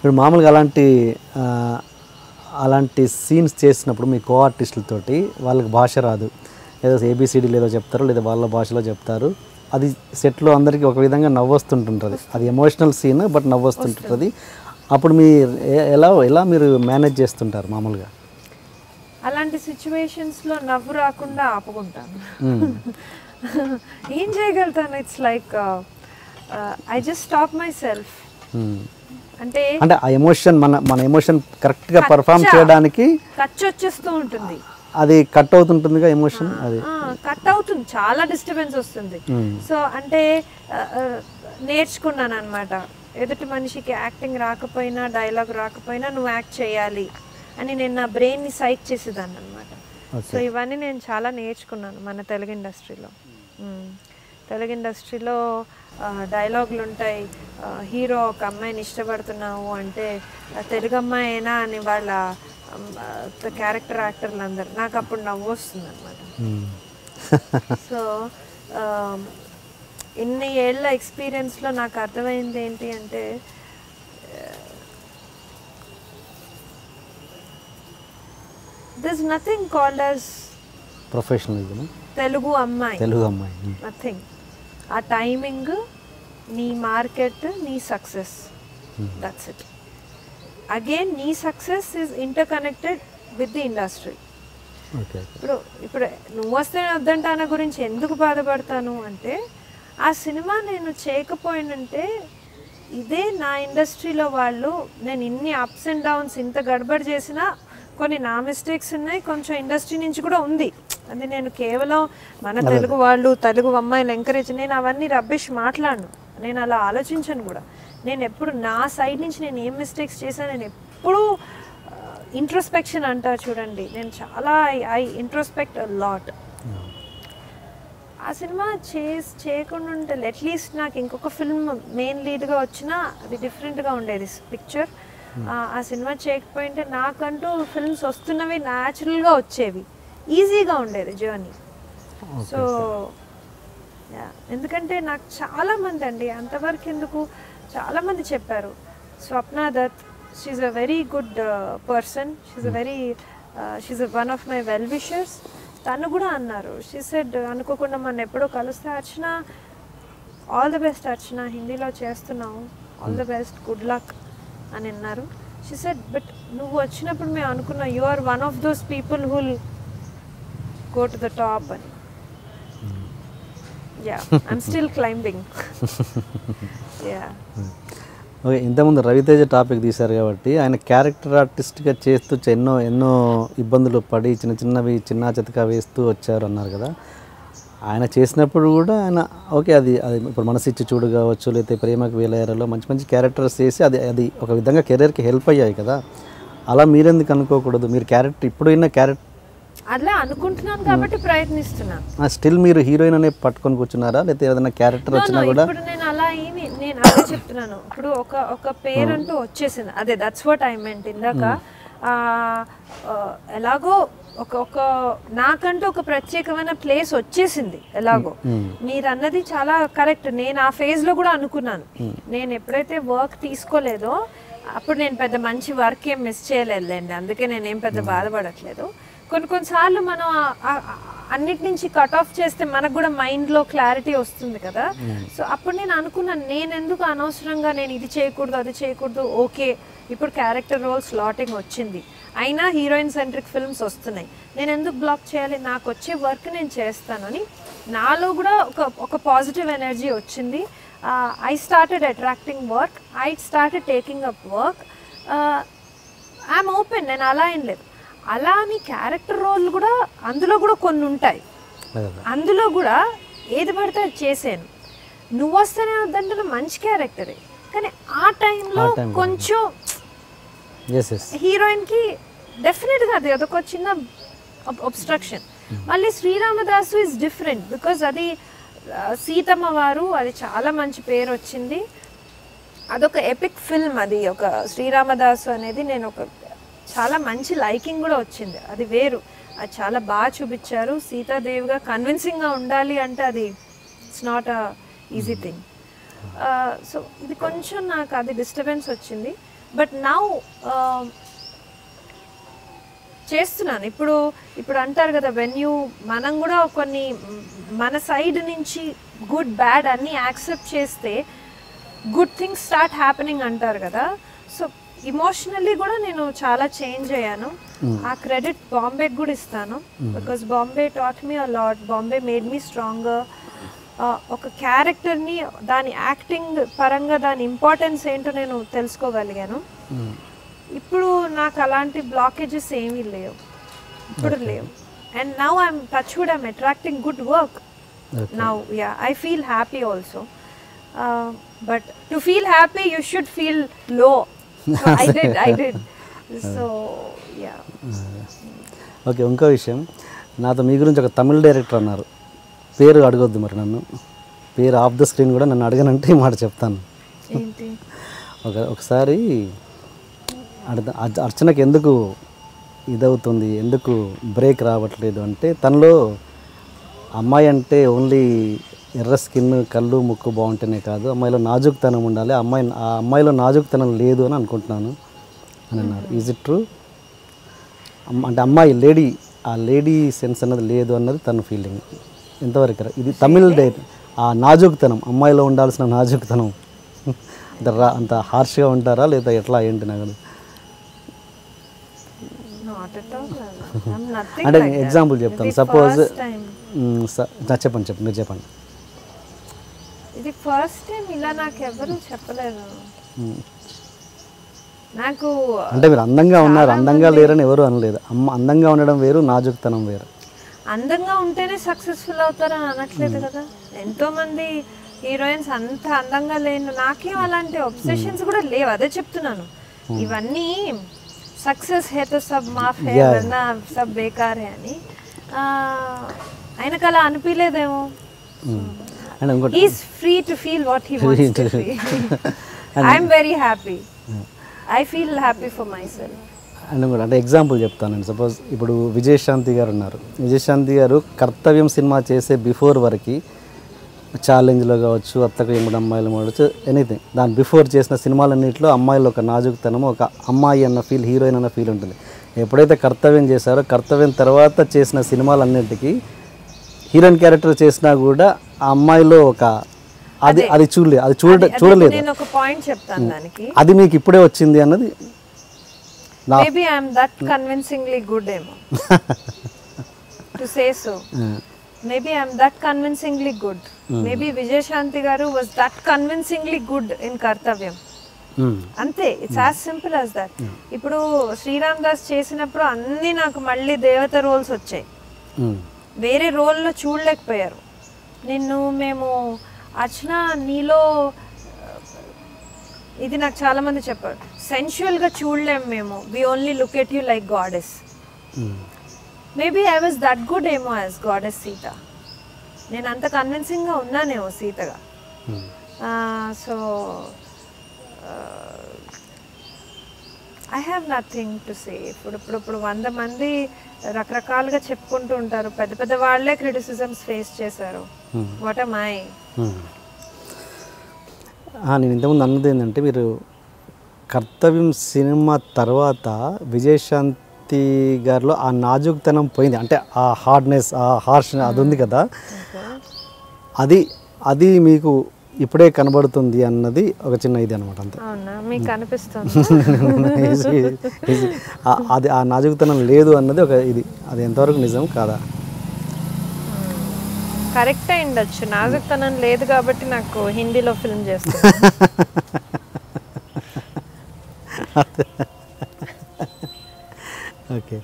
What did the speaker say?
ఇప్పుడు మామూలుగా అలాంటి సీన్స్ చేసినప్పుడు మీ కో ఆర్టిస్టులతోటి వాళ్ళకి భాష రాదు, ఏదో ఏబిసిడీలు ఏదో చెప్తారు, లేదా వాళ్ళ భాషలో చెప్తారు, అది సెట్లో అందరికీ ఒక విధంగా నవ్వొస్తుంటుంటుంది, అది ఎమోషనల్ సీన్ బట్ నవ్వొస్తుంటుంది. అప్పుడు మీ ఎలా మీరు మేనేజ్ చేస్తుంటారు మామూలుగా? అలాంటి సిచ్యువేషన్స్లో నవ్వు రాకుండా ఆపుకుంటాను. ఏం చేయగలుగుతాను? It's like I just stop my self. అంటే ఆ ఎమోషన్ మన ఎమోషన్ కరెక్ట్గా పర్ఫామ్ చేయడానికి ఖర్చు వచ్చేస్తూ ఉంటుంది, అది కట్ అవుతుంటుందిగా ఎమోషన్, అది కట్ అవుతుంది, చాలా డిస్టర్బెన్స్ వస్తుంది. సో అంటే నేర్చుకున్నాను అనమాట, ఎదుటి మనిషికి యాక్టింగ్ రాకపోయినా డైలాగ్ రాకపోయినా నువ్వు యాక్ట్ చేయాలి అని నేను నా బ్రెయిన్ని సైక్ చేసేదాన్ని అనమాట. సో ఇవన్నీ నేను చాలా నేర్చుకున్నాను మన తెలుగు ఇండస్ట్రీలో. తెలుగు ఇండస్ట్రీలో డైలాగులు ఉంటాయి, హీరో ఒక అమ్మాయిని ఇష్టపడుతున్నావు అంటే తెలుగు అమ్మాయి అయినా అని వాళ్ళ క్యారెక్టర్ యాక్టర్లు అందరు, నాకు అప్పుడు నవ్వు వస్తుంది అనమాట. సో ఇన్ని ఏళ్ళ ఎక్స్పీరియన్స్లో నాకు అర్థమైంది ఏంటి అంటే, there's nothing called as professionalism, Telugu అమ్మాయి, నథింగ్. ఆ టైమింగ్, నీ మార్కెట్, నీ సక్సెస్, దట్స్ ఇట్. అగైన్ నీ success is inter connected with the industry. ఇప్పుడు నువ్వు వస్తే వద్దంటాన గురించి ఎందుకు బాధపడతాను అంటే, ఆ సినిమా నేను చేయకపోయినంటే ఇదే నా ఇండస్ట్రీలో వాళ్ళు, నేను ఇన్ని అప్స్ అండ్ డౌన్స్ ఇంత గడబడి చేసినా కొన్ని నా మిస్టేక్స్ ఉన్నాయి, కొంచెం ఇండస్ట్రీ నుంచి కూడా ఉంది. అది నేను కేవలం మన తెలుగు వాళ్ళు, తెలుగు అమ్మాయిలు ఎంకరేజ్, నేను అవన్నీ రబ్బిష్ మాట్లాడను, నేను అలా ఆలోచించను కూడా. నేను ఎప్పుడు నా సైడ్ నుంచి నేను ఏం మిస్టేక్స్ చేశాను, నేను ఎప్పుడూ ఇంట్రోస్పెక్షన్ అంటారు చూడండి, నేను చాలా ఐ ఇంట్రోస్పెక్ట్ అ లాట్. ఆ సినిమా చేయకుండా ఉంటే అట్లీస్ట్ నాకు ఇంకొక ఫిల్మ్ మెయిన్ లీడ్గా వచ్చినా అది డిఫరెంట్గా ఉండేది పిక్చర్. ఆ సినిమా చేయకపోయింటే నాకంటూ ఫిల్మ్స్ వస్తున్నవి న్యాచురల్గా వచ్చేవి, ఈజీగా ఉండేది జర్నీ. సో ఎందుకంటే నాకు చాలామంది అండి, అంతవరకు ఎందుకు చాలామంది చెప్పారు, Swapna Dutt, she's a very good person, she's one of my well wishers. తను కూడా అన్నారు, షీ సెడ్, అనుకోకుండా మనం ఎప్పుడో కలిస్తే, Archana all the best Archana, హిందీలో చేస్తున్నావు, all the best, good luck అని అన్నారు. షీ సెడ్, బట్ నువ్వు వచ్చినప్పుడు మేము అనుకున్నాం you are one of those people who'll go to the top అని. Yeah, I'm still climbing. Yeah. Okay, ఇంతకుముందు రవితేజ టాపిక్ తీశారు కాబట్టి, ఆయన క్యారెక్టర్ ఆర్టిస్ట్గా చేస్తూ ఎన్నో ఇబ్బందులు పడి చిన్న చితకా వేస్తూ వచ్చారు అన్నారు కదా. ఆయన చేసినప్పుడు కూడా ఆయన ఓకే, అది ఇప్పుడు మనసిచ్చి చూడు కావచ్చు, లేకపోతే ప్రేమకు వేలయ్యారలో మంచి క్యారెక్టర్స్ చేసి అది ఒక విధంగా కెరీర్కి హెల్ప్ అయ్యాయి కదా. అలా మీరెందుకు అనుకోకూడదు? మీరు క్యారెక్టర్ ఇప్పుడైనా క్యారెక్టర్ అలా అనుకుంటున్నాను కాబట్టి ప్రయత్నిస్తున్నాను. స్టిల్ మీరు హీరోయిన్ అనే పట్టుకొని కూర్చున్నారా, లేకపోతే ఏదైనా క్యారెక్టర్ వచ్చినా కూడా? ఇప్పుడు నేను అలా ఏమి, నేను అదే చెప్తున్నాను, ఇప్పుడు ఒక పేరంటూ వచ్చేసింది, అదే దట్స్ వాట్ ఐ మెంట్ ఇందాక. ఎలాగో ఒక నాకంటూ ఒక ప్రత్యేకమైన ప్లేస్ వచ్చేసింది ఎలాగో. మీరు అన్నది చాలా కరెక్ట్. నేను ఆ ఫేజ్లో కూడా అనుకున్నాను, నేను ఎప్పుడైతే వర్క్ తీసుకోలేదో అప్పుడు నేను పెద్ద మంచి వర్క్ ఏం మిస్ చేయలేదులేండి, అందుకే నేనేం పెద్ద బాధపడట్లేదు. కొన్నిసార్లు మనం అన్నిటి నుంచి కట్ ఆఫ్ చేస్తే మనకు కూడా మైండ్లో క్లారిటీ వస్తుంది కదా. సో అప్పుడు నేను అనుకున్నాను, నేను ఎందుకు అనవసరంగా నేను ఇది చేయకూడదు అది చేయకూడదు. ఓకే, ఇప్పుడు క్యారెక్టర్ రోల్ స్లాటింగ్ వచ్చింది, అయినా హీరోయిన్ సెంట్రిక్ ఫిల్మ్స్ వస్తున్నాయి, నేను ఎందుకు బ్లాక్ చేయాలి, నాకు వచ్చే వర్క్ నేను చేస్తానని నాలో కూడా ఒక పాజిటివ్ ఎనర్జీ వచ్చింది. I started attracting work, I started taking up work, I'm open. నేను అలా ఏం లేదు, అలా అని క్యారెక్టర్ రోల్ కూడా అందులో కూడా కొన్ని ఉంటాయి, అందులో కూడా ఏది పడితే అది చేసాను. నువ్వు వస్తేనే వద్దంటే మంచి క్యారెక్టరే, కానీ ఆ టైంలో కొంచెం హీరోయిన్కి డెఫినెట్గా అది అదొక చిన్న ఒబ్స్ట్రక్షన్. మళ్ళీ శ్రీరామదాసు ఇస్ డిఫరెంట్, బికాజ్ అది సీతమ్మ వారు, అది చాలా మంచి పేరు వచ్చింది, అదొక ఎపిక్ ఫిల్మ్. అది ఒక శ్రీరామదాసు అనేది నేను ఒక చాలా మంచి లైకింగ్ కూడా వచ్చింది, అది వేరు, అది చాలా బాగా చూపించారు. సీతాదేవిగా కన్విన్సింగ్గా ఉండాలి అంటే అది it's not a easy thing. So ఇది కొంచెం నాకు అది డిస్టర్బెన్స్ వచ్చింది. బట్ నౌ చేస్తున్నాను. ఇప్పుడు అంటారు కదా, మనం కూడా కొన్ని మన సైడ్ నుంచి గుడ్ బ్యాడ్ అన్నీ యాక్సెప్ట్ చేస్తే గుడ్ థింగ్స్ స్టార్ట్ హ్యాపెనింగ్ అంటారు కదా. సో ఇమోషనల్లీ కూడా నేను చాలా చేంజ్ అయ్యాను. ఆ క్రెడిట్ బాంబేకి కూడా ఇస్తాను, because Bombay taught me a lot. Bombay made me stronger. ఒక క్యారెక్టర్ని దాని యాక్టింగ్ పరంగా దాని ఇంపార్టెన్స్ ఏంటో నేను తెలుసుకోగలిగాను. ఇప్పుడు నాకు అలాంటి బ్లాకేజెస్ ఏమీ లేవు, ఇప్పుడు లేవు. And now I'm touch wood, I'm attracting good work now. Yeah, I feel happy also. But to feel happy you should feel లో. I did. So, yeah. Okay, ఇంకో విషయం, నాతో మీ గురించి ఒక తమిళ డైరెక్టర్ అన్నారు, పేరు అడగొద్దు మరి, నన్ను పేరు ఆఫ్ ద స్క్రీన్ కూడా నన్ను అడగనంటే ఈ మాట చెప్తాను. ఏంటి? ఒకసారి అర్చనకి ఎందుకు ఇదవుతుంది, ఎందుకు బ్రేక్ రావట్లేదు అంటే, తనలో అమ్మాయి అంటే ఓన్లీ ఎర్ర స్కిన్, కళ్ళు, ముక్కు బాగుంటేనే కాదు, అమ్మాయిలో నాజుకుతనం ఉండాలి, ఆ అమ్మాయిలో నాజుకుతనం లేదు అని అనుకుంటున్నాను అని అన్నారు. Is it true? అంటే అమ్మాయి ఆ లేడీ సెన్స్ అన్నది లేదు అన్నది తన ఫీలింగ్. ఎంతవరకు ఇది తమిళ ఆ నాజుకుతనం, అమ్మాయిలో ఉండాల్సిన నాజుకుతనం అంత హార్ష్గా ఉంటారా లేదా ఎట్లా ఏంటి నాకు? అంటే ఎగ్జాంపుల్ చెప్తాను. సపోజ్ చెప్పండి, మీరు చెప్పండి. ఇది ఫస్ట్ టైం ఇలా నాకు ఎవరు చెప్పలేదు. నాకు అంటే మీరు అందంగా ఉన్నారు, అందంగా లేరని ఎవరు అనలేదు. అందంగా ఉండడం వేరు, నాజుకుతనం వేరు. అందంగా ఉంటేనే సక్సెస్ఫుల్ అవుతారని అనట్లేదు కదా. ఎంతో మంది హీరోయిన్స్ అంత అందంగా లేను, నాకేం అలాంటి ఒబ్సెషన్స్ కూడా లేవు. అదే చెప్తున్నాను, ఇవన్నీ సక్సెస్ హే తో సబ్ మాఫ్ హే వరనా సబ్ బేకార్ హే అని. ఆయనకు అలా అనిపించలేదేమో. He's free to feel what he wants to feel. I'm very happy. I feel happy for myself. అంటే ఎగ్జాంపుల్ చెప్తానండి. సపోజ్ ఇప్పుడు విజయశాంతి గారు ఉన్నారు. విజయశాంతి గారు కర్తవ్యం సినిమా చేసే బిఫోర్ వరకు ఛాలెంజ్లో కావచ్చు, అత్తకు ఎముడు అమ్మాయిలు కావచ్చు, ఎనీథింగ్, దాని బిఫోర్ చేసిన సినిమాలన్నింటిలో అమ్మాయిలో ఒక నాజుకుతనం, ఒక అమ్మాయి అన్న ఫీల్, హీరోయిన్ అన్న ఫీల్ ఉంటుంది. ఎప్పుడైతే కర్తవ్యం చేశారో, కర్తవ్యం తర్వాత చేసిన సినిమాలన్నింటికి హీరోయిన్ క్యారెక్టర్ చేసినా కూడా ఆ అమ్మాయిలో ఒక అది చూడలేదు. నేను ఒక పాయింట్ చెప్తాను దానికి. అది మీకు ఇప్పుడే వచ్చింది అన్నది. Maybe I'm that convincingly good ఏమో to say so. Maybe I'm that convincingly good. Maybe Vijayashanti garu was that convincingly good in Kartavyam. అంతే, it's as simple as that. ఇప్పుడు శ్రీరామ్ దాస్ చేసినప్పుడు అన్ని నాకు మళ్ళీ దేవత రోల్స్ వచ్చాయి, వేరే రోల్లో చూడలేకపోయారు నిన్ను. మేము అర్చన నీలో ఇది నాకు చాలా మంది చెప్పారు, సెన్షువల్గా చూడలేము మేము, we only look at you like goddess. Maybe I was that good ఏమో యాజ్ గాడెస్ సీత. నేను అంత కన్విన్సింగ్గా ఉన్నానేమో సీతగా. So I have nothing to say. ఇప్పుడు 100 మంది రకరకాలుగా చెప్పుకుంటూ ఉంటారు, పెద్ద పెద్ద వాళ్ళే క్రిటిసిజమ్స్ ఫేస్ చేశారు. What am I? నేను ఇంతకుముందు అన్నది ఏంటంటే, మీరు కర్తవ్యం సినిమా తర్వాత విజయశాంతి గారిలో ఆ నాజుకుతనం పోయింది, అంటే ఆ హార్డ్నెస్, ఆ హార్ష్నెస్ అది ఉంది కదా, అది మీకు ఇప్పుడే కనబడుతుంది అన్నది ఒక చిన్న ఇది అనమాట. అంతే. మీకు అనిపిస్తుంది అది ఆ నాజుకుతనం లేదు అన్నది ఒక ఇది. అది ఎంతవరకు నిజం కాదా? కరెక్ట్ అయి ఉండొచ్చు. నాజుకుతనం లేదు కాబట్టి నాకు హిందీలో ఫిల్మ్ చేస్తాను. ఓకే.